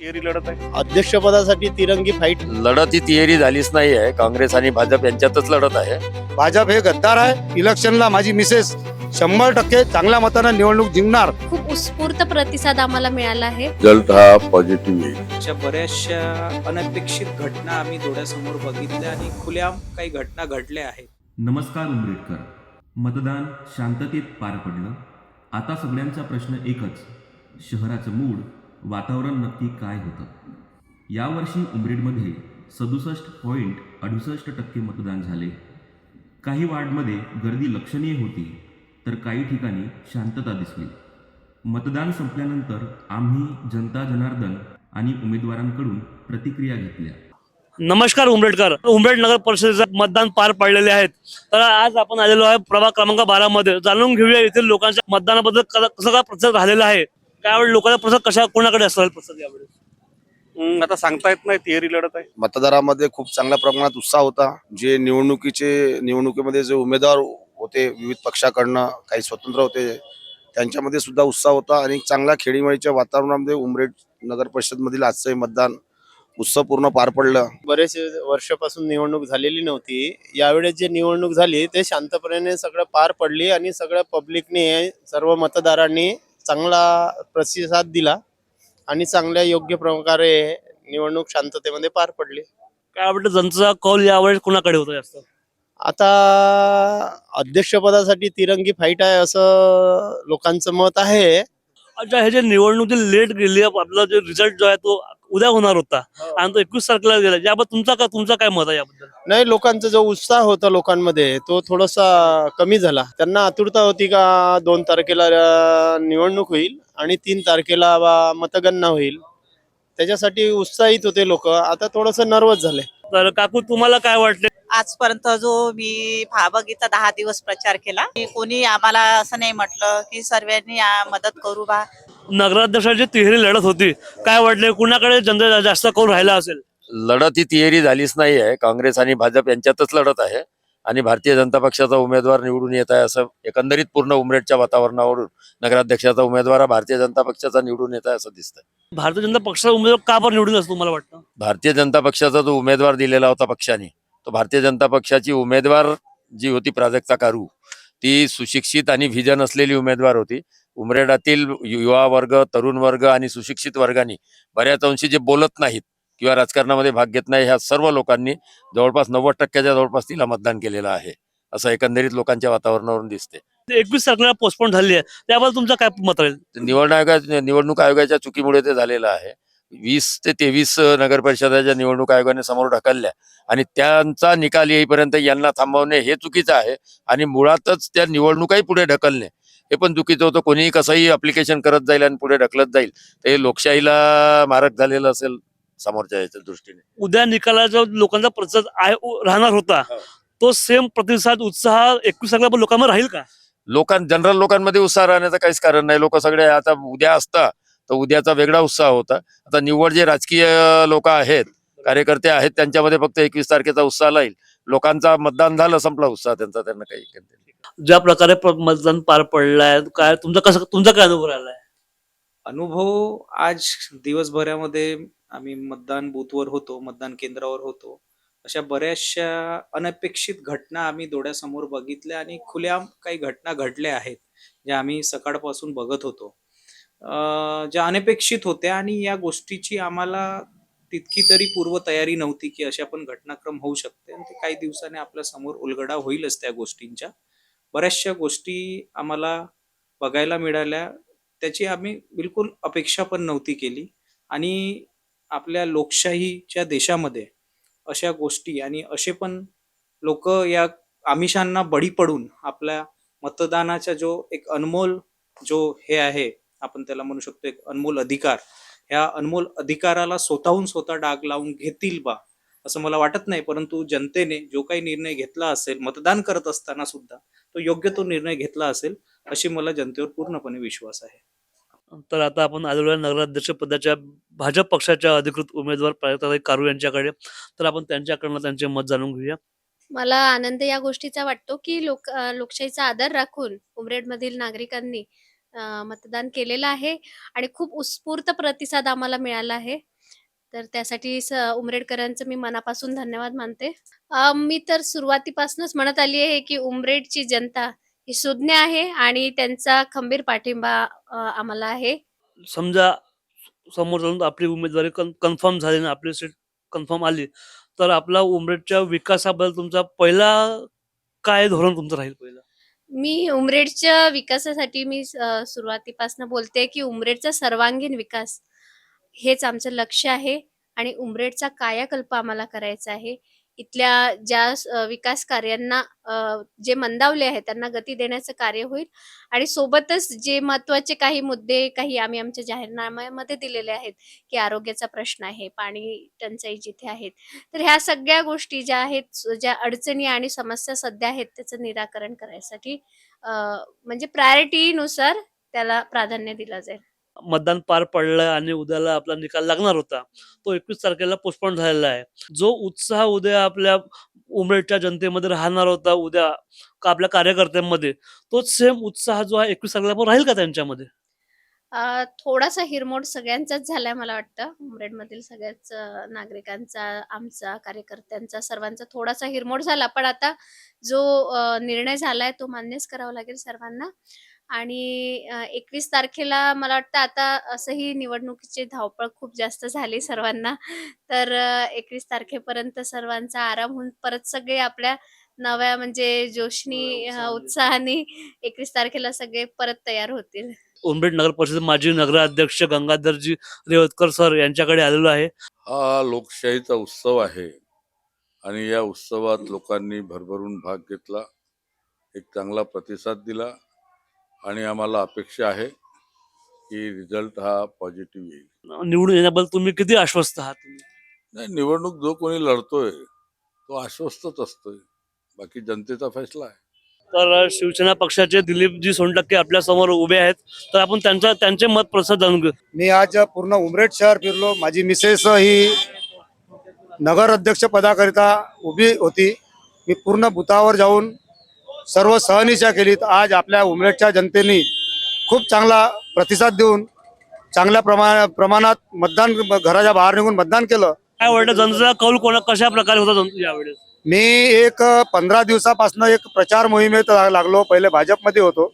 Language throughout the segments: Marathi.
तिहेरी लढत आहे. अध्यक्षपदासाठी तिरंगी फाईट. लढत ही तिहेरी झालीच नाही आहे. काँग्रेस आणि भाजप यांच्यातच लढत आहे. भाजप हे गद्दार आहे. इलेक्शनला माझी मिसेस 100% चांगल्या मतानं निवडणूक जिंकणार. खूप उत्स्फूर्त प्रतिसाद आम्हाला मिळाला आहे. रिझल्ट हा पॉझिटिव्ह येईल. अशा बऱ्याचशा अनपेक्षित घटना आम्ही डोळ्यासमोर बघितल्या आणि खुल्याम काही घटना घडल्या आहेत. नमस्कार उमरेडकर. मतदान शांततेत पार पडलं. आता सगळ्यांचा प्रश्न एकच, शहराचं मूड, वातावरण नक्की काय होतं. यावर्षी उमरेडमध्ये 67.68% मतदान झाले. काही वार्डमध्ये गर्दी लक्षणीय होती, तर काही ठिकाणी शांतता दिसली. मतदान संपल्यानंतर आम्ही जनता जनार्दन आणि उमेदवारांकडून प्रतिक्रिया घेतल्या. नमस्कार उमरेडकर. उमरेड नगर परिषदेचं मतदान पार पडलेले आहेत. तर आज आपण आलेलो आहे प्रभाग क्रमांक 12 मध्ये. जाणून घेऊया येथील लोकांच्या मतदानाबद्दल कसं काय प्रतिसाद राहिलेला आहे. काय लोकांचा प्रतिसाद कशा कोणाकडे असणार प्रतिसाद यावेळेस आता सांगता येत नाही. तिहेरी लढत आहे. मतदारामध्ये खूप चांगल्या प्रमाणात उत्साह होता. जे निवडणुकीमध्ये जे उमेदवार होते विविध पक्षाकडनं, काही स्वतंत्र होते, त्यांच्यामध्ये सुद्धा उत्साह होता आणि चांगल्या खेळीमेळीच्या वातावरणामध्ये उमरेड नगर परिषद मधील आजचं हे मतदान उत्सवपूर्ण पार पडलं. बरेच वर्षापासून निवडणूक झालेली नव्हती. यावेळेस जे निवडणूक झाली ते शांतपणे सगळं पार पडली आणि सगळ्या पब्लिकने, सर्व मतदारांनी चांगला प्रतिसाद दिला आणि चांगल्या योग्य प्रकारे निवडणूक शांततेमध्ये पार पडली. काय वाटतं जनतेचा कौल यावेळेस कोणाकडे होता जास्त. आता अध्यक्षपदासाठी तिरंगी फाईट आहे असं लोकांचं मत आहे. अच्छा, हे जे निवडणूक लेट गेली, आपला जो रिझल्ट जो आहे तो उद्या होणार होता आणि तो 21 तारखेला गेला. याबद्दल तुमचा काय मत आहे याबद्दल. नाही, लोकांचा जो उत्साह होता लोकांमध्ये तो थोडासा कमी झाला. त्यांना आतुरता होती का 2 तारखेला निवडणूक होईल आणि 3 तारखेला मतगणना होईल. त्याच्यासाठी उत्साहित होते लोक. आता थोडस नर्वस झाले. तर काकू, तुम्हाला काय वाटते. आजपर्यंत जो मी बघितला 10 दिवस प्रचार केला, कोणी आम्हाला असं नाही म्हटलं की सर्वांनी मदत करू बा. नगराध्यक्षाची तिहेरी लढत होती. काय वाटले कुणाकडे जनता जास्त कौल राहिला असेल. लढत ही तिहेरी झालीच नाही आहे. काँग्रेस आणि भाजप यांच्यातच लढत आहे आणि भारतीय जनता पक्षाचा उमेदवार निवडून येत आहे. असं एकंदरीत पूर्ण उमरेडच्या वातावरणावरून नगराध्यक्षाचा उमेदवार हा भारतीय जनता पक्षाचा निवडून येत आहे असं दिसतंय. भारतीय जनता पक्षाचा उमेदवार का बरं निवडून असतो तुम्हाला वाटतं. भारतीय जनता पक्षाचा जो उमेदवार दिलेला होता पक्षाने, तो भारतीय जनता पक्षाची उमेदवार जी होती प्राजक्ता कारू, ती सुशिक्षित आणि व्हिजन असलेली उमेदवार होती. उमरेडातील युवा वर्ग, तरुण वर्ग आणि सुशिक्षित वर्गाने बऱ्याच अंशी जे बोलत नाहीत किंवा राजकारणामध्ये भाग घेत नाही, ह्या सर्व लोकांनी जवळपास 90%च्या जवळपास तिला मतदान केलेलं आहे असं एकंदरीत लोकांच्या वातावरणावरून दिसते. 21 तारखेला पोस्टपोन झाली आहे, त्याबद्दल तुमचं काय मत राहील. निवडणूक आयोगाच्या चुकीमुळे ते झालेलं आहे. 20 ते 23 नगर परिषदाच्या निवडणूक आयोगाने समोर ढकलल्या आणि त्यांचा निकाल येईपर्यंत यांना थांबवणे हे चुकीचं आहे आणि मुळातच त्या निवडणुकाही पुढे ढकलणे हे पण चुकीचं होतं. कोणीही कसंही अप्लिकेशन करत जाईल आणि पुढे ढकलत जाईल तर हे लोकशाहीला मारक झालेलं असेल समोरच्या याच्या दृष्टीने. उद्या निकालाचा लोकांचा प्रतिसाद राहणार होता, तो सेम प्रतिसाद उत्साह 21 तारखेला लोकांमध्ये राहील का. जनरल लोकांमध्ये उत्साह राहण्याचं काहीच कारण नाही. लोक सगळे आता उद्या असता तर उद्याचा वेगळा उत्साह होता. आता निव्वळ जे राजकीय लोक आहेत, कार्यकर्ते आहेत, त्यांच्यामध्ये फक्त 21 तारखेचा उत्साह राहील. लोकांचा मतदान झालं, संपला उत्साह त्यांचा. त्यांना काही ज्या प्रकारे मतदान पार पडलाय, काय तुमचा काय अनुभव राहिलाय. अनुभव आज दिवसभरामध्ये आम्ही मतदान बूथवर होतो, मतदान केंद्रावर होतो. अशा बऱ्याचशा अनपेक्षित घटना आम्ही डोळ्यासमोर बघितल्या आणि खुल्याम काही घटना घडल्या आहेत ज्या आम्ही सकाळपासून बघत होतो, ज्या अनपेक्षित होत्या आणि या गोष्टीची आम्हाला तितकी तरी पूर्वतयारी नव्हती की अशा पण घटनाक्रम होऊ शकते आणि ते काही दिवसाने आपल्या समोर उलगडा होईलच. त्या गोष्टींच्या बऱ्याचशा गोष्टी आम्हाला बघायला मिळाल्या, त्याची आम्ही बिलकुल अपेक्षा पण नव्हती केली. आणि आपल्या लोकशाहीच्या देशामध्ये अशा गोष्टी आणि असे पण लोक या आमिषांना बळी पडून आपल्या मतदानाचा जो एक अनमोल जो हे आहे, आपण त्याला म्हणू शकतो एक अनमोल अधिकार, ह्या अनमोल अधिकाराला स्वतः डाग लावून घेतील बा असं मला वाटत नाही. परंतु जनतेने जो काही निर्णय घेतला असेल मतदान करत असताना सुद्धा तो योग्य तो निर्णय घेतला असेल अशी मला जनतेवर पूर्णपणे विश्वास आहे. तर आता आपण आलेलो आहे नगराध्यक्ष पदाच्या भाजप पक्षाच्या अधिकृत उमेदवार प्राजक्ता कारू यांच्याकडे. तर आपण त्यांच्याकडनं त्यांचे मत जाणून घेऊया. मला आनंद या गोष्टीचा वाटतो की लोकशाहीचा आदर राखून उमरेडमधील नागरिकांनी मतदान केलेलं आहे आणि खूप उत्स्फूर्त प्रतिसाद आम्हाला मिळाला आहे. तर त्यासाठी उमरेडकरांचं मी मनापासून धन्यवाद मानते. मी तर सुरुवातीपासूनच म्हणत आली आहे, की उमरेडची जनता ही सुज्ञ आहे आणि त्यांचा खंबीर पाठिंबा आम्हाला आहे. समजा समोर जाऊन आपली उमेदवारी कन्फर्म झाली ना, आपली सीट कन्फर्म आली, तर आपला उमरेडच्या विकासाबद्दल तुमचा पहिला काय धोरण तुमचं राहील पहिलं? मी उमरेडच्या विकासासाठी सुरुवातीपासून बोलते, की उमरेडचा सर्वांगीण विकास हेच आमचं लक्ष्य आहे आणि उमरेडचा कायाकल्प आम्हाला करायचा आहे. इथल्या विकास कार्यांना जे मंदावले आहेत त्यांना गती देण्याचं कार्य होईल आणि सोबतच जे महत्त्वाचे काही मुद्दे काही आम्ही आमच्या जाहीरनाम्यामध्ये दिलेले आहेत, की आरोग्याचा प्रश्न आहे, पाणी टंचाई जिथे आहेत. तर ह्या सगळ्या गोष्टी ज्या आहेत, ज्या अडचणी आणि समस्या सध्या आहेत त्याचं निराकरण करायसाठी म्हणजे प्रायोरिटीनुसार त्याला प्राधान्य दिलं जाईल. मतदान पार पडलं आणि उद्याला आपला निकाल लागणार होता. तो 21 तारखेला पोस्टपोन झालेला आहे. जो उत्साह उद्या आपल्या उमरेडच्या जनतेमध्ये राहणार होता उद्या का आपल्या कार्यकर्त्यांमध्ये, तोच सेम उत्साह जो आहे 21 तारखेला पण राहील का त्यांच्यामध्ये? थोडासा हिरमोड सगळ्यांचाच झालाय मला वाटतं. उमरेडमधील सगळ्याच नागरिकांचा, आमचा, कार्यकर्त्यांचा, सर्वांचा थोडासा हिरमोड झाला. पण आता जो निर्णय झालाय तो मान्यच करावा लागेल सर्वांना. आणि 21 तारखेला मला वाटतं आता असंही निवडणुकीची धावपळ खूप जास्त झाली सर्वांना. तर 21 तारखेपर्यंत सर्वांचा आराम होऊन परत सगळे आपल्या नव्या म्हणजे जोशनी, उत्साहाने 21 तारखेला सगळे परत तयार होतील. उमरेड नगर परिषद माजी नगराध्यक्ष गंगाधरजी रेवतकर सर यांच्याकडे आलेलो आहे. हा लोकशाहीचा उत्सव आहे आणि या उत्सवात लोकांनी भरभरून भाग घेतला, एक चांगला प्रतिसाद दिला आणि आम्हाला अपेक्षा आहे की रिझल्ट हा पॉझिटिव्ह येईल. निवडून येण्याबद्दल तुम्ही किती आश्वस्त आहात तुम्ही? नाही, निवडणूक जो कोणी लढतोय तो आश्वस्तच असतोय, बाकी जनतेचा फैसला आहे. तर शिवसेना पक्षाचे दिलीपजी सोनटक्के आपल्या समोर उभे आहेत. तर आपण त्यांचे मत प्रसाद जाणून घेऊ. मी आज पूर्ण उमरेड शहर फिरलो. माझी मिसेस ही नगर अध्यक्ष पदाकरिता उभी होती. मी पूर्ण बुथावर जाऊन सर्व सहनिशा केलीत. आज आपल्या उमरेडच्या जनतेने खूप चांगला प्रतिसाद देऊन चांगल्या प्रमाणात मतदान, घराच्या बाहेर निघून मतदान केलं. काय वाटतं जनतेचा कौल कशा प्रकारे होता यावेळेस? मी एक 15 दिवसापासून एक प्रचार मोहिमेत लागलो. पहिले भाजपमध्ये होतो.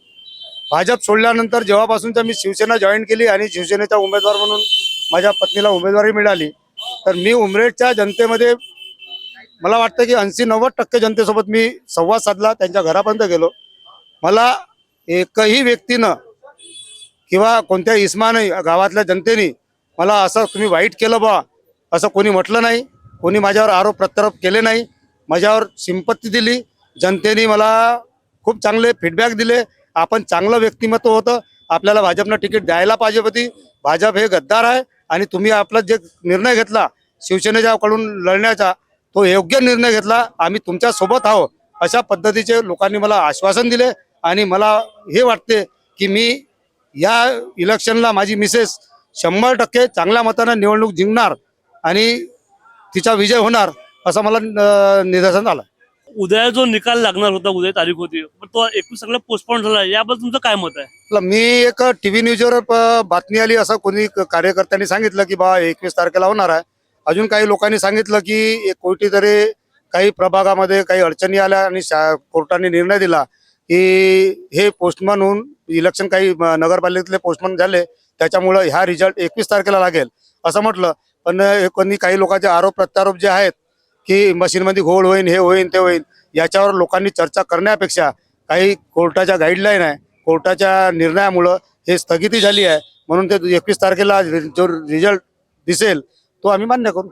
भाजप सोडल्यानंतर जेव्हापासूनच्या मी शिवसेना जॉईन केली आणि शिवसेनेचा उमेदवार म्हणून माझ्या पत्नीला उमेदवारी मिळाली, तर मी उमरेडच्या जनतेमध्ये मला वाटतं की 80-90% जनतेसोबत मी संवाद साधला, त्यांच्या घरापर्यंत गेलो. मला एकही व्यक्तीनं किंवा कोणत्या इस्माने गावातल्या जनतेने मला असं तुम्ही वाईट केलं बा असं कोणी म्हटलं नाही. कोणी माझ्यावर आरोप प्रत्यारोप केले नाही. माझ्यावर सिंपत्ती दिली. जनतेने मला खूप चांगले फीडबॅक दिले. आपण चांगलं व्यक्तिमत्व होतं, आपल्याला भाजपनं तिकीट द्यायला पाहिजे होती. भाजप हे गद्दार आहे आणि तुम्ही आपला जे निर्णय घेतला शिवसेनेच्याकडून लढण्याचा तो योग्य निर्णय घेतला. आम्ही तुमच्या सोबत आहोत अशा पद्धतीचे लोकांनी मला आश्वासन दिले आणि मला हे वाटते की मी या इलेक्शनला माझी मिसेस 100% चांगल्या मताने निवडणूक जिंकणार आणि तिचा विजय होणार असं मला निदर्शन आलं. उद्या जो निकाल लागणार होता, उद्या तारीख होती, पण तो 21 सगळं पोस्टपोन झाला. याबद्दल तुमचं काय मत आहे? मी एक टीव्ही न्यूजवर बातमी आली असं कोणी कार्यकर्त्यांनी सांगितलं की बा 21 तारखेला होणार आहे. अजून काही लोकांनी सांगितलं की कोणतीतरी काही प्रभागामध्ये काही अडचणी आल्या आणि कोर्टाने निर्णय दिला की हे पोस्टमन होऊन इलेक्शन काही नगरपालिकेतले पोस्टमन झाले, त्याच्यामुळं ह्या रिझल्ट 21 तारखेला लागेल असं म्हटलं. पण कोणी काही लोकांचे आरोप प्रत्यारोप जे आहेत की मशीनमध्ये घोळ होईल, हे होईल, ते होईल, याच्यावर लोकांनी चर्चा करण्यापेक्षा काही कोर्टाच्या गाईडलाईन आहे, कोर्टाच्या निर्णयामुळं हे स्थगिती झाली आहे. म्हणून ते 21 तारखेला जो रिझल्ट दिसेल तो आम्ही मान्य करू.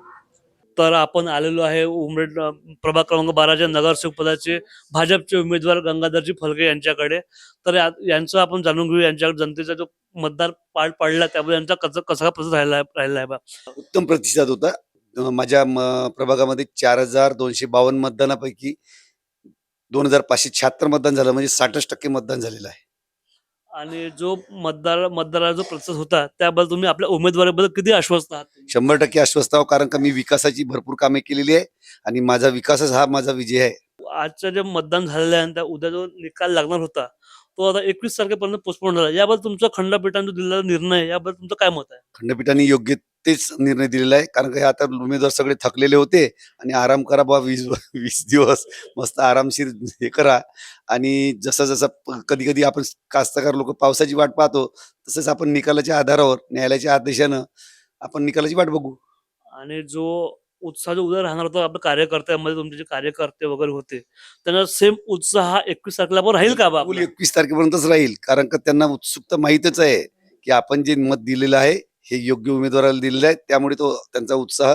तर आपण आलेलो आहे उमरेड प्रभाग क्रमांक 12च्या नगरसेवक पदाचे भाजपचे उमेदवार गंगाधरजी फलके यांच्याकडे. तर यांचं आपण जाणून घेऊ, यांच्याकडे जनतेचा जो मतदार पार पडला त्यामुळे यांचा कसा प्रतिसाद राहिला आहे बा. उत्तम प्रतिसाद होता. माझ्या प्रभागामध्ये 4252 मतदानापैकी 2576 मतदान झालं, म्हणजे 60% मतदान झालेलं आहे. आणि जो मतदाराचा जो प्रतिसाद होता त्याबद्दल तुम्ही आपल्या उमेदवारीबद्दल किती आश्वस्त आहात? 100% आश्वस्त आहो, कारण का मी विकासाची भरपूर कामे केलेली आहे आणि माझा विकासच हा माझा विजय आहे. आजचं जे मतदान झालेलं आहे आणि उद्या जो निकाल लागणार होता तो आता 21 तारखेपर्यंत पोस्टपोन झाला. याबद्दल तुमचा खंडपीठाने जो दिलेला निर्णय याबद्दल तुमचं काय मत आहे? खंडपीठाने योग्य तेच निर्णय दिलेला आहे. कारण का आता उमेदवार सगळे थकलेले होते आणि आराम करा बा 20 दिवस मस्त आरामशीर हे करा. आणि जसं जसं कधी कधी आपण कास्तकार लोक पावसाची वाट पाहतो, तसंच आपण निकालाच्या आधारावर न्यायालयाच्या आदेशानं आपण निकालाची वाट बघू. आणि जो उत्साह जो उद्या राहणार होता आपल्या कार्यकर्त्यांमध्ये, तुमचे जे कार्यकर्ते वगैरे होते, त्यांना सेम उत्साह हा 21 तारखेला पण राहील का बा बिलकुल आपला? 21 तारखेपर्यंतच राहील. कारण का त्यांना उत्सुकता माहीतच आहे की आपण जे मत दिलेलं आहे हे योग्य उमेदवाराला दिलेलं आहे. त्यामुळे तो त्यांचा उत्साह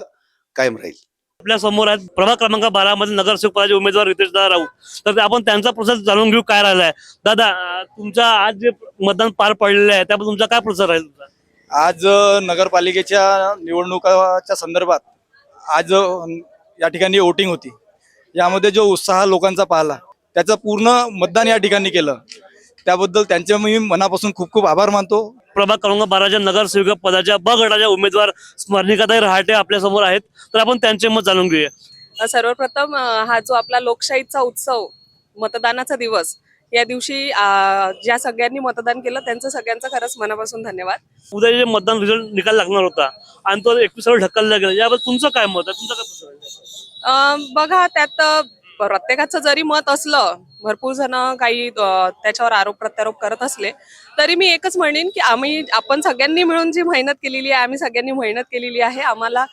कायम राहील. आपल्या समोर आहेत प्रभाग क्रमांक 12 मध्ये नगरसेवक पदाचे उमेदवार रितेश दादा राऊत. तर आपण त्यांचा प्रोसेस जाणून घेऊ काय राहिलाय. दादा, तुमच्या आज जे मतदान पार पडलेलं आहे त्याबद्दल तुमचा काय प्रोसेस राहील तुमचा? आज नगरपालिकेच्या निवडणुकाच्या संदर्भात आज या ठिकाणी वोटिंग होती. यामध्ये जो उत्साह लोकांचा पाहिला त्याचं पूर्ण मतदान या ठिकाणी केलं. त्याबद्दल त्यांचे मी मनापासून खूप खूप आभार मानतो. प्रभाग क्रमांक 12च्या नगरसेविका पदाच्या ब गटाच्या उमेदवार स्मरणिकाताई रहाटे आपल्या समोर आहेत. तर आपण त्यांचे मत जाणून घेऊया. सर्वप्रथम हा जो आपला लोकशाहीचा उत्सव, मतदानाचा दिवस, या दिवशी ज्या सगळ्यांनी मतदान केलं त्यांचं सगळ्यांचं खरंच मनापासून धन्यवाद. उद्या जे मतदान रिझल्ट निकाल लागणार होता आणि तो 21 वर ढकलला गेला, याबद्दल तुमचं काय मत आहे? तुमचं काय प्रोसेस आहे? बघा, त्यात प्रत्येकाचं जरी मत असलं, भरपूर जण काही त्याच्यावर आरोप प्रत्यारोप करत असले, तरी मी एकच म्हणेन की आपण सगळ्यांनी मिळून जी मेहनत केलेली आहे, आम्ही सगळ्यांनी मेहनत केलेली आहे. आम्हाला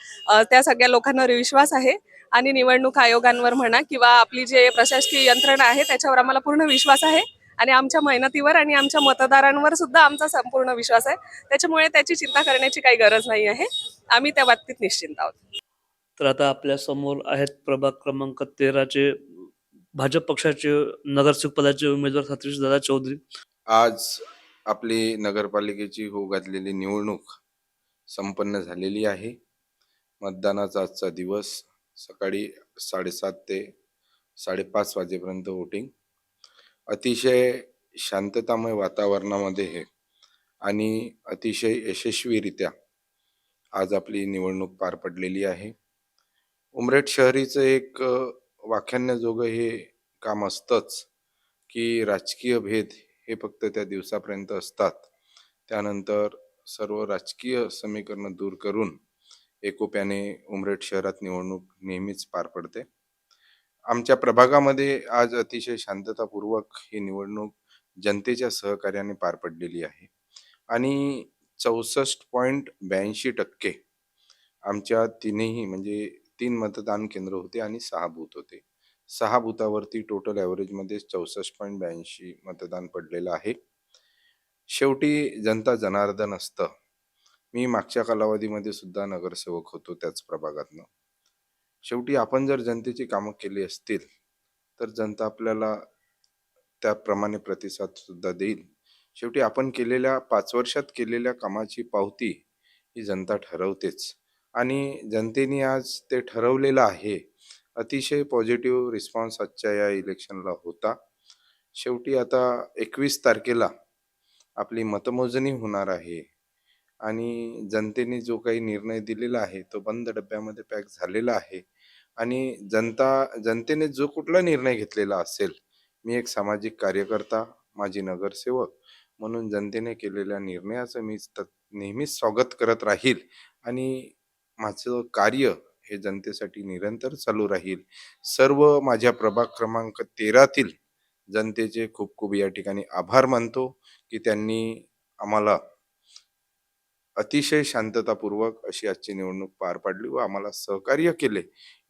त्या सगळ्या लोकांवर विश्वास आहे आणि निवडणूक आयोगांवर म्हणा किंवा आपली जे प्रशासकीय यंत्रणा आहे त्याच्यावर आम्हाला पूर्ण विश्वास आहे. आणि आमच्या मेहनतीवर आणि आमच्या मतदारांवर सुद्धा आमचा संपूर्ण विश्वास आहे. त्याच्यामुळे त्याची चिंता करण्याची काही गरज नाही आहे. आम्ही त्या बाबतीत निश्चिंत आहोत. तर आता आपल्या समोर आहेत प्रभाग क्रमांक 13चे भाजप पक्षाचे नगरसेवक पदाचे उमेदवार सतीश दादा चौधरी. आज आपली नगरपालिकेची होऊ घातलेली निवडणूक संपन्न झालेली आहे. मतदानाचा आजचा दिवस सकाळी 7:30 ते 5:30 वाजेपर्यंत वोटिंग अतिशय शांततामय वातावरणामध्ये आणि अतिशय यशस्वीरित्या आज आपली निवडणूक पार पडलेली आहे. उमरेड शहरीचं एक वाखाणण्याजोगं हे काम असतंच की राजकीय भेद हे फक्त त्या दिवसापर्यंत असतात. त्यानंतर सर्व राजकीय समीकरणं दूर करून एकोप्याने उमरेड शहरात निवडणूक नेहमीच पार पडते. आमच्या प्रभागामध्ये आज अतिशय शांततापूर्वक ही निवडणूक जनतेच्या सहकार्याने पार पडलेली आहे आणि 64.82% आमच्या तीनही म्हणजे 3 मतदान केंद्र होते आणि 6 बूथ होते. 6 बूथावरती टोटल ॲव्हरेजमध्ये 64.82 मतदान पडलेलं आहे. शेवटी जनता जनार्दन असतं. मी मागच्या कालावधीमध्ये सुद्धा नगरसेवक होतो त्याच प्रभागातनं. शेवटी आपण जर जनतेची कामं केली असतील तर जनता आपल्याला त्याप्रमाणे प्रतिसाद सुद्धा देईल. शेवटी आपण केलेल्या 5 वर्षात केलेल्या कामाची पावती ही जनता ठरवतेच आणि जनतेने आज ते ठरवलेलं आहे. अतिशय पॉझिटिव्ह रिस्पॉन्स आजच्या या इलेक्शनला होता. शेवटी आता 21 तारखेला आपली मतमोजणी होणार आहे आणि जनतेने जो काही निर्णय दिलेला आहे तो बंद डब्यामध्ये पॅक झालेला आहे आणि जनतेने जो कुठला निर्णय घेतलेला असेल, मी एक सामाजिक कार्यकर्ता, माजी नगरसेवक म्हणून जनतेने केलेल्या निर्णयाचं मी नेहमीच स्वागत करत राहील आणि माझं कार्य हे जनतेसाठी निरंतर चालू राहील. सर्व माझ्या प्रभाग क्रमांक 13तील जनतेचे खूप खूप या ठिकाणी आभार मानतो की त्यांनी आम्हाला अतिशय शांततापूर्वक अशी आजची निवडणूक पार पाडली व आम्हाला सहकार्य केले.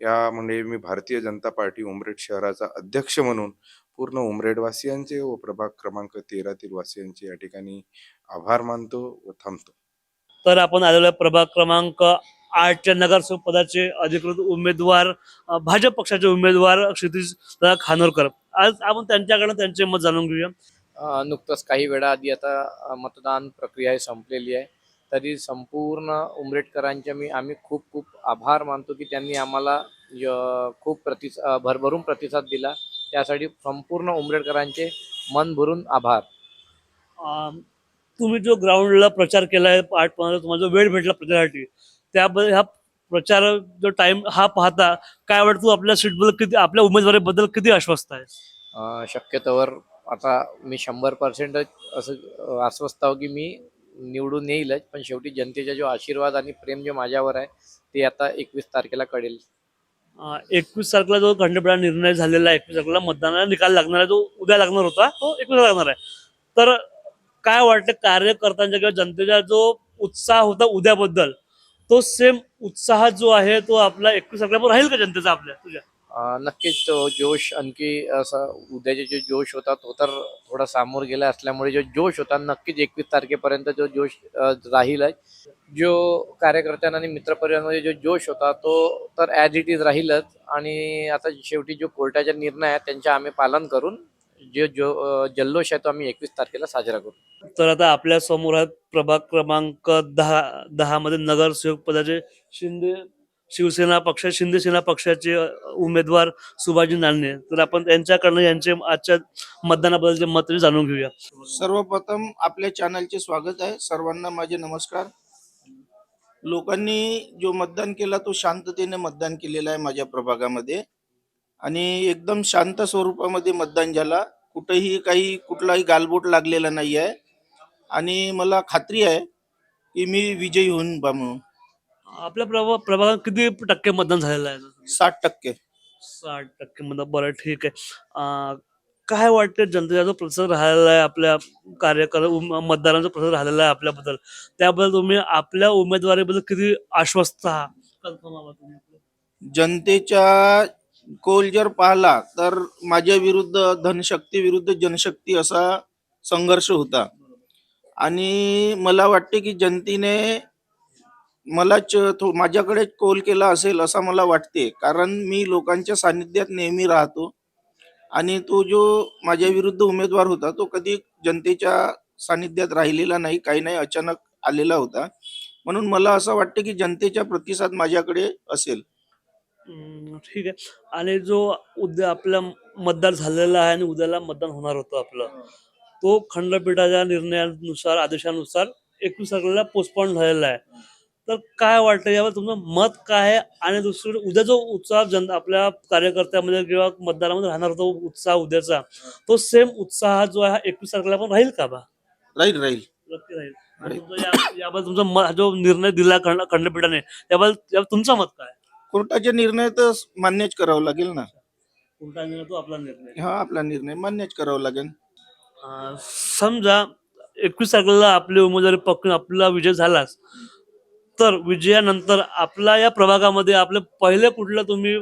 यामुळे मी भारतीय जनता पार्टी उमरेड शहराचा अध्यक्ष म्हणून पूर्ण उमरेडवासियांचे व प्रभाग क्रमांक 13तील वासियांचे या ठिकाणी आभार मानतो व थांबतो. तर आपण आलेलो आहे प्रभाग क्रमांक 8च्या नगरसेवक पदाचे अधिकृत उमेदवार भाजप पक्षाचे उमेदवार क्षितिज दादा खानोरकर. आज आपण त्यांच्याकडनं त्यांचे मत जाणून घेऊया. नुकतंच काही वेळा आधी आता मतदान प्रक्रिया संपलेली आहे, तरी संपूर्ण उमरेडकरांचे आम्ही खूप खूप आभार मानतो की त्यांनी आम्हाला खूप भरभरून प्रतिसाद दिला. त्यासाठी संपूर्ण उमरेडकरांचे मन भरून आभार. तुम्ही जो ग्राउंडला प्रचार केलाय 8-15 तुम्हाला जो वेळ भेटला प्रचारासाठी, त्याबद्दल ह्या प्रचार जो टाइम हा पाहता काय वाटतं, आपल्या सीटबद्दल किती, आपल्या उमेदवारीबद्दल किती आश्वस्त आहे? शक्यतोवर आता मी 100% असं आश्वस्त आहो की मी निवडून येईलच, पण शेवटी जनतेचा जो आशीर्वाद आणि प्रेम जो माझ्यावर आहे ते आता 21 तारखेला कळेल. 21 तारखेला जो खंडपीठाचा निर्णय झालेला आहे, 21 तारखेला मतदानाला निकाल लागणार आहे, जो उद्या लागणार होता तो 21 लागणार आहे. तर काय वाटतं कार्यकर्त्यांच्या किंवा जनतेचा जो उत्साह होता उद्याबद्दल, तो सेम उत्साह जो आहे तो आपला 21 तारखेला राहील का जनतेचा आपल्या तुझ्या? नक्कीच तो जोश आणखी असा उद्याचे जो जोश होता तो तर थोडा सामोर गेला असल्यामुळे जो जोश होता नक्कीच 21 तारखेपर्यंत जो जोश राहीलच. जो कार्यकर्त्यांना आणि मित्रपरिवारामध्ये जो जोश होता तो तर ॲज इट इज राहीलच. आणि आता शेवटी जो कोर्टाचे निर्णय आहे त्यांचे आम्ही पालन करून जल्लोष आहे तो आम्ही 21 तारखेला साजरा करू. तर आता आपल्या समोर आहेत प्रभाग क्रमांक 10 मध्ये नगरसेवक पदाचे शिंदे सेना पक्षाचे उमेदवार सुभाजी नान्हे. तर आपण त्यांच्याकडनं यांचे आजच्या मतदानाबद्दलचे मत जाणून घेऊया. सर्वप्रथम आपल्या चॅनलचे स्वागत आहे. सर्वांना माझे नमस्कार. लोकांनी जो मतदान केला तो शांततेने मतदान केलेलं आहे माझ्या प्रभागामध्ये आणि एकदम शांत स्वरूपामध्ये मतदान झाला. कुठलाही गालबोट लागलेला नाही आहे आणि मला खात्री आहे की मी विजयी होऊन म्हणून. आपल्या प्रभागात किती टक्के मतदान झालेलं आहे? 60%. 60% मतदान. बरं, ठीक आहे. काय वाटतं जनतेचा जो प्रतिसाद राहिलेला आहे, आपल्या मतदारांचा प्रतिसाद राहिलेला आहे आपल्याबद्दल, त्याबद्दल तुम्ही आपल्या उमेदवारीबद्दल किती आश्वस्त आहात? कल्पना आहात तुम्ही? जनतेच्या कौल जर पाहिला तर माझ्या विरुद्ध धनशक्ती विरुद्ध जनशक्ती असा संघर्ष होता आणि मला वाटते की जनतेने माझ्याकडे कौल केला असेल असं मला वाटते, कारण मी लोकांच्या सानिध्यात नेहमी राहतो आणि तो जो माझ्या विरुद्ध उमेदवार होता तो कधी जनतेच्या सानिध्यात राहिलेला नाही, काही नाही, अचानक आलेला होता. म्हणून मला असं वाटतं की जनतेचा प्रतिसाद माझ्याकडे असेल. ठीक आहे. आणि जो उद्या आपला मतदान झालेला आहे आणि उद्याला मतदान होणार होतं आपलं, तो खंडपीठाच्या निर्णयानुसार आदेशानुसार 21 तारखेला पोस्टपोन झालेला आहे. तर काय वाटतं यावर तुमचं मत काय आहे? आणि दुसरीकडे उद्या जो उत्साह आपल्या कार्यकर्त्यामध्ये किंवा मतदारामध्ये राहणार होता उत्साह उद्याचा, तो सेम उत्साह जो आहे 21 तारखेला पण राहील का बा? राहील. नक्की राहील. आणि याबद्दल तुमचा जो निर्णय दिला खंडपीठाने याबद्दल तुमचं मत काय? कोर्टाचे निर्णय तर मान्यच करावं लागेल ना. कोणता निर्णय? तो आपला निर्णय. हा, आपला निर्णय मान्यच करावा लागेल. समजा 21 तारखेला आपली उमेदवारी पकडून आपला विजय झालाच, तर विजयानंतर आपला या प्रभागामध्ये आपले पहिले कुठलं तुम्ही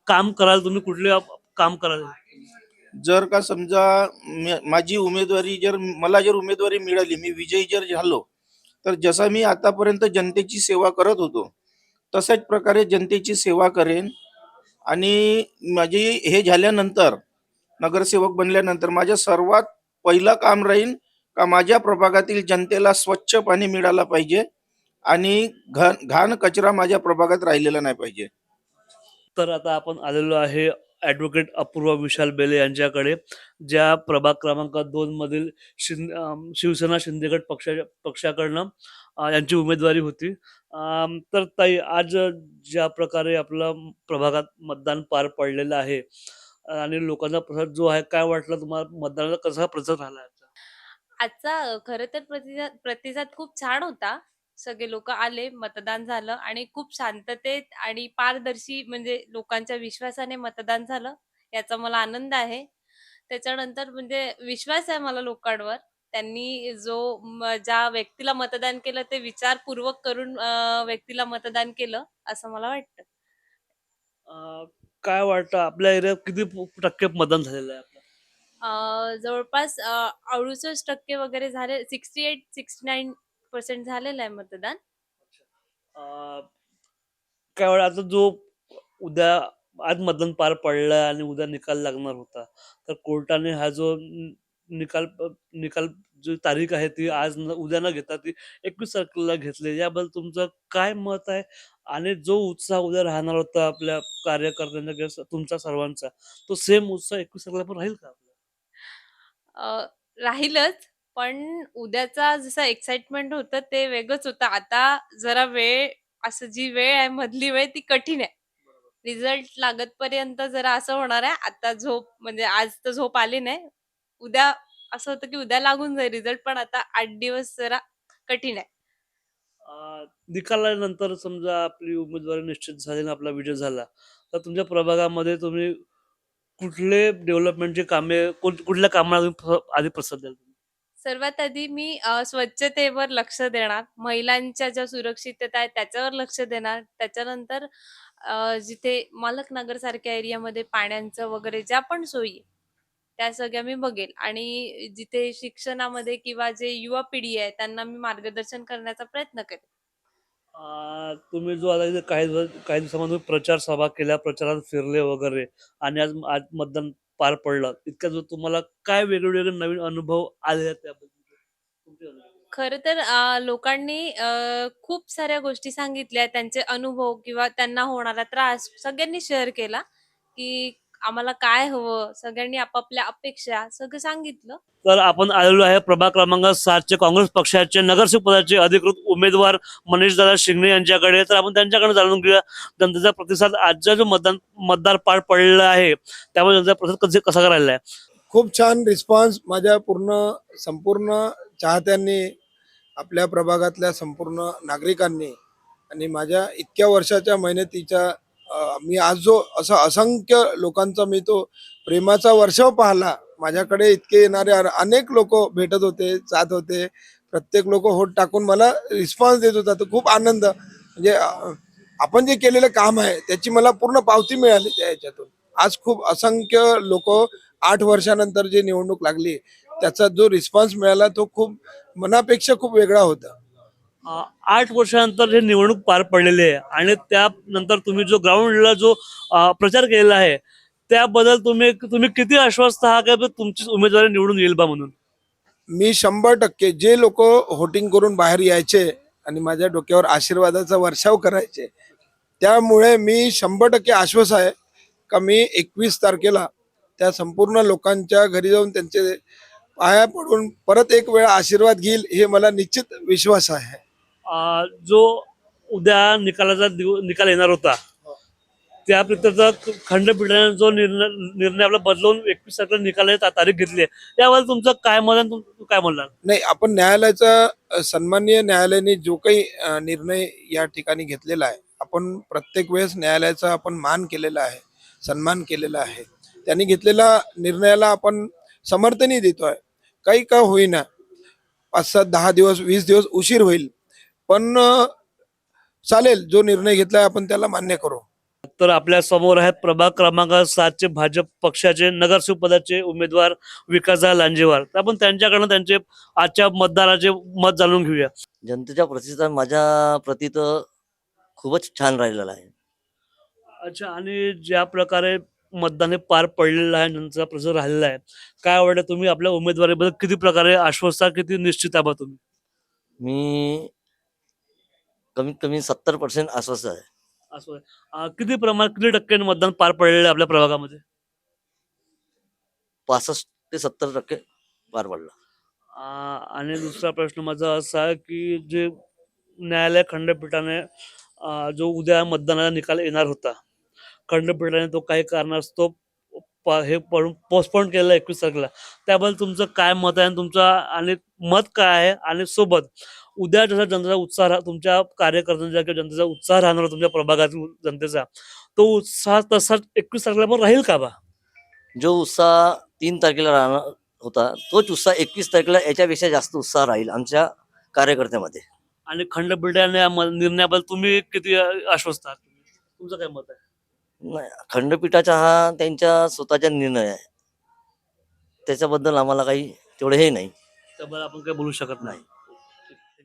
काम कराल? तुम्ही कुठले काम कराल? जर का समजा माझी उमेदवारी मला जर उमेदवारी मिळाली, मी विजयी जर झालो, तर जसा मी आतापर्यंत जनतेची सेवा करत होतो तशाच प्रकारे जनतेची सेवा करेन. आणि माझी हे झाल्यानंतर नगरसेवक बनल्यानंतर माझं सर्वात पहिलं काम राहील का माझ्या प्रभागातील जनतेला स्वच्छ पाणी मिळालं पाहिजे आणि घाण कचरा माझ्या प्रभागात राहिलेला नाही पाहिजे. तर आता आपण आलेलो आहे ॲडव्होकेट अपूर्वा विशाल बेले यांच्याकडे, ज्या प्रभाग क्रमांक 2 मधील शिवसेना शिंदेगड पक्षाकडनं यांची उमेदवारी होती. तर ताई, आज ज्या प्रकारे आपला प्रभागात मतदान पार पडलेलं आहे आणि लोकांचा प्रतिसाद जो आहे, काय वाटलं तुम्हाला? मतदानाचा कसा प्रतिसाद राहिला? आजचा खरं तर प्रतिसाद खूप छान होता. सगळे लोक आले, मतदान झालं आणि खूप शांततेत आणि पारदर्शी म्हणजे लोकांच्या विश्वासाने मतदान झालं, याचा मला आनंद आहे. त्याच्यानंतर म्हणजे विश्वास आहे मला लोकांवर. त्यांनी ज्या व्यक्तीला मतदान केलं ते विचारपूर्वक करून व्यक्तीला मतदान केलं असं मला वाटतं. काय वाटतं आपल्या एरियात किती टक्के मतदान झालेलं आहे आपलं? जवळपास 68% वगैरे झाले, 68-69% झालेलं आहे मतदान. काय वाटतं आता जो उद्या आज मतदान पार पडलं आणि उद्या निकाल लागणार होता, तर कोर्टाने हा जो निकाल जी तारीख आहे ती आज उद्या न घेता ती 21 तारखेला घेतली, याबद्दल तुमचं काय मत आहे? आणि जो उत्साह उद्या राहणार होता आपल्या कार्यकर्त्यांचा किंवा तुमचा सर्वांचा, तो सेम उत्साह 21 तारखेला पण राहील का आपला? राहीलच, पण उद्याचा जसा एक्साइटमेंट होतं ते वेगळंच होतं. आता जरा जी वेळ आहे मधली वेळ ती कठीण आहे. रिझल्ट लागतपर्यंत जरा असं होणार आहे. आता झोप म्हणजे आज तर झोप आली नाही. उद्या असं होतं की उद्या लागून जाईल रिझल्ट, पण आता 8 दिवस जरा कठीण आहे. निकालानंतर समजा आपली उमेदवारी निश्चित झाली आणि आपला विजय झाला, तर तुमच्या प्रभागामध्ये तुम्ही कुठले डेव्हलपमेंटचे कामे कुठल्या कामाला तुम्ही आधी प्रसाद द्याल? सर्वात आधी मी स्वच्छतेवर लक्ष देणार, महिलांच्या ज्या सुरक्षितता आहे त्याच्यावर लक्ष देणार. त्याच्यानंतर जिथे मालकनगर सारख्या एरियामध्ये पाण्याचं वगैरे ज्या पण सोयी आहे, त्या सगळ्या मी बघेल आणि जिथे शिक्षणामध्ये किंवा जे युवा पिढी आहे त्यांना मी मार्गदर्शन करण्याचा प्रयत्न करेन. तुम्ही जो आता इथे काही दिवसामध्ये प्रचार सभा केल्या, प्रचारात फिरले वगैरे आणि आज आज मतदान पार पडलं. इतक्या जो तुम्हाला काय वेगवेगळे नवीन अनुभव आले आहेत त्याबद्दल तुमचे अनुभव? खरं तर लोकांनी खूप साऱ्या गोष्टी सांगितल्या, त्यांचे अनुभव किंवा त्यांना होणारा त्रास सगळ्यांनी शेअर केला, की आम्हाला काय हवं, सगळ्यांनी आपापल्या अपेक्षा सगळं सांगितलं. तर आपण आलेलो आहे प्रभाग क्रमांक 7 चे काँग्रेस पक्षाचे नगरसेवक पदाचे अधिकृत उमेदवार मनीषदादा शिंगणे यांच्याकडे. तर आपण त्यांच्याकडे जाणून घेऊया जनतेचा प्रतिसाद. आजचा जो मतदार पार पडलेला आहे त्यामुळे जनतेचा प्रतिसाद कसा राहिला आहे. खूप छान रिस्पॉन्स माझ्या संपूर्ण चाहत्यांनी, आपल्या प्रभागातल्या संपूर्ण नागरिकांनी आणि माझ्या इतक्या वर्षाच्या मेहनतीच्या मी आज जो असा असंख्य लोकांचा मी तो प्रेमाचा वर्षाव पाहिला. माझ्याकडे इतके येणारे अनेक लोक भेटत होते, जात होते. प्रत्येक लोक होट टाकून मला रिस्पॉन्स देत होता. तर खूप आनंद, म्हणजे आपण जे केलेलं काम आहे त्याची मला पूर्ण पावती मिळाली त्या ह्याच्यातून. आज खूप असंख्य लोक 8 वर्षानंतर जे निवडणूक लागली त्याचा जो रिस्पॉन्स मिळाला तो खूप मनापेक्षा खूप वेगळा होता. 8 वर्षानंतर हे निवडणूक पार पडलेली आहे आणि त्यानंतर तुम्ही जो ग्राउंडला जो प्रचार केलेला आहे त्याबद्दल तुम्ही किती आश्वस्त आहात की तुमची उमेदवारी निवडून येईल बा म्हणून? मी 100% जे लोक व्होटिंग करून बाहेर यायचे आणि माझ्या डोक्यावर आशीर्वादाचा वर्षाव करायचे, त्यामुळे मी 100% आश्वस्त आहे का मी 21 तारखेला त्या संपूर्ण लोकांच्या घरी जाऊन त्यांचे पाया पडून परत एक वेळा आशीर्वाद घेईल, हे मला निश्चित विश्वास आहे. जो उद्या निकाल येणार होता त्या प्रीत्यचा खंडपीठाने जो निर्णय आपला बदलून 21 तारखेला निकालाची तारीख घेतली आहे, त्यावर तुमचं काय मत आहे? तुम्ही काय म्हणणार? नाही, आपण न्यायालयाचा सन्माननीय न्यायालयाने जो काही निर्णय या ठिकाणी घेतलेला आहे, आपण प्रत्येक वेळेस न्यायालयाचा आपण मान केलेला आहे, सन्मान केलेला आहे. त्यांनी घेतलेल्या निर्णयाला आपण समर्थनही देतोय. काही का होईना, 5-7, 10 दिवस, 20 दिवस उशीर होईल, पण चालेल. जो निर्णय घेतलाय आपण त्याला मान्य करू. तर आपल्या समोर आहेत प्रभाग क्रमांक 7 चे भाजप पक्षाचे नगरसेवक पदाचे उमेदवार विकासदादा लांजेवार. तर आपण त्यांच्याकडनं त्यांचे आजच्या मतदाराचे मत जाणून घेऊया. जनतेचा प्रतिसाद माझ्या प्रती तर खूपच छान राहिलेला आहे. अच्छा, आणि ज्या प्रकारे मतदान हे पार पडलेलं आहे, जनतेचा प्रतिसाद राहिलेला आहे, काय वाटतं तुम्ही आपल्या उमेदवारीबद्दल किती प्रकारे आश्वस्त, किती निश्चित आहात तुम्ही? मी कमीत कमी 70% आश्वस्त आहे. असं आहे. किती प्रमाणात, किती टक्क्यांनी मतदान पार पडलेलं आहे आपल्या प्रभागामध्ये? 65 ते 70% पार पडला. आणि दुसरा प्रश्न माझा असा आहे की जे न्यायालय खंडपीठाने जो उद्या मतदानाचा निकाल येणार होता, खंडपीठाने तो काही कारणास्तव हे पडून पोस्टपोन केलं 21 तारखेला, त्याबद्दल तुमचं काय मत आहे? आणि मत काय आहे? आणि सोबत उद्या जसा जनतेचा उत्साह तुमच्या कार्यकर्त्यांचा किंवा जनतेचा उत्साह राहणार तुमच्या प्रभागातील जनतेचा, तो उत्साह तसाच 21 तारखेला पण राहील का बा? जो उत्साह 3 तारखेला राहणार होता तोच उत्साह 21 तारखेला याच्यापेक्षा जास्त उत्साह राहील आमच्या कार्यकर्त्यामध्ये. आणि खंडपीठाने निर्णयाबद्दल तुम्ही किती आश्वस्त आहात? तुमचं काय मत आहे? नाही, खंडपीठाचा हा त्यांच्या स्वतःचा निर्णय आहे, त्याच्याबद्दल आम्हाला काही तेवढं हे नाही. त्याबद्दल आपण काही बोलू शकत नाही.